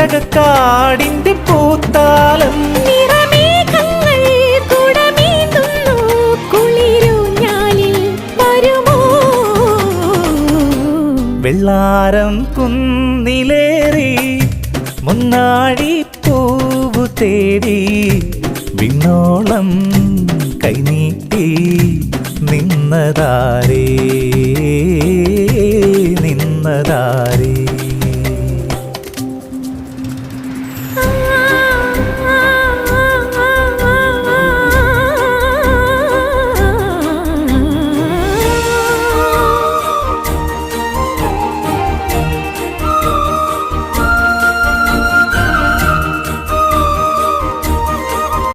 പുളകക്കാടിന്റെ പൂത്താലം നിറമേഘങ്ങൾ കുടമേന്തുന്നു കുളിരൂഞ്ഞാലിൽ വരുമോ വെള്ളാരം കുന്നിലേറി മുന്നാഴി പൂവു തേടി വിണ്ണോളം കൈനീട്ടി നിന്നതാരേ നിന്നതാരേ